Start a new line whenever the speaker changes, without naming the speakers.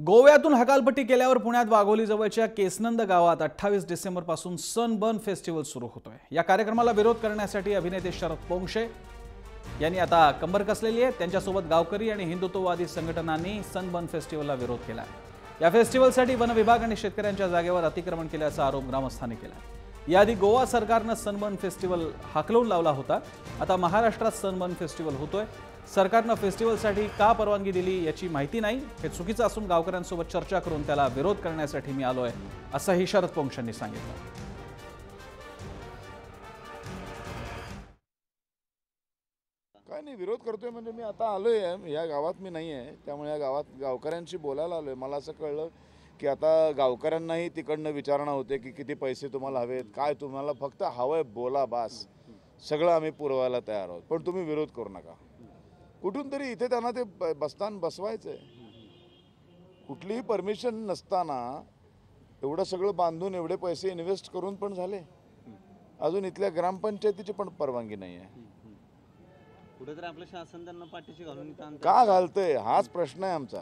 गोव्यातून हकालपट्टी केल्यावर पुण्यात वाघोली जवळच्या केसनंद गावात 28 डिसेंबर पासून सनबर्न फेस्टिवल सुरू होतोय। या कार्यक्रमाला विरोध करण्यासाठी अभिनेते शरद पोंक्षे यांनी आता कंबर कसलेली आहे। त्यांच्यासोबत गावकरी आणि हिंदुत्ववादी संघटनांनी सनबर्न फेस्टिवलला विरोध केला। या फेस्टिवलसाठी वन विभाग आणि शेतकऱ्यांच्या जागेवर अतिक्रमण केल्याचा आरोप ग्रामस्थांनी केला। याआधी गोवा सरकारने सनबर्न फेस्टिवल हाकलून लावला होता। आता महाराष्ट्रात सनबर्न फेस्टिवल होतोय। सरकारने फेस्टिवलसाठी का परवानगी दिली याची माहिती नाही। हे चुकीचं असून गावकऱ्यांसोबत चर्चा करून त्याला विरोध करण्यासाठी मी आलोय, असंही शरद पोंक्षेंनी सांगितलं।
काय नाही, विरोध करतोय म्हणजे मी आता आलोय या गावात, मी नाही आहे, त्यामुळे या गावात गावकऱ्यांशी बोलायला आलोय। मला असं कळलं की आता गावकऱ्यांनाही तिकडनं विचारणा होते की किती पैसे तुम्हाला हवेत, काय तुम्हाला फक्त हवंय बोला, बास, सगळं आम्ही पुरवायला तयार आहोत, पण तुम्ही विरोध करू नका। कुठून तरी इथे त्यांना ते बसतान बसवायचंय। कुठलीही परमिशन नसताना एवढं सगळं बांधून एवढे पैसे इन्व्हेस्ट करून पण झाले, अजून इथल्या ग्रामपंचायतीची पण परवानगी नाही आहे।
कुठेतरी आपलं शासन त्यांना पाठीशी घालून
का घालतंय हाच प्रश्न आहे आमचा।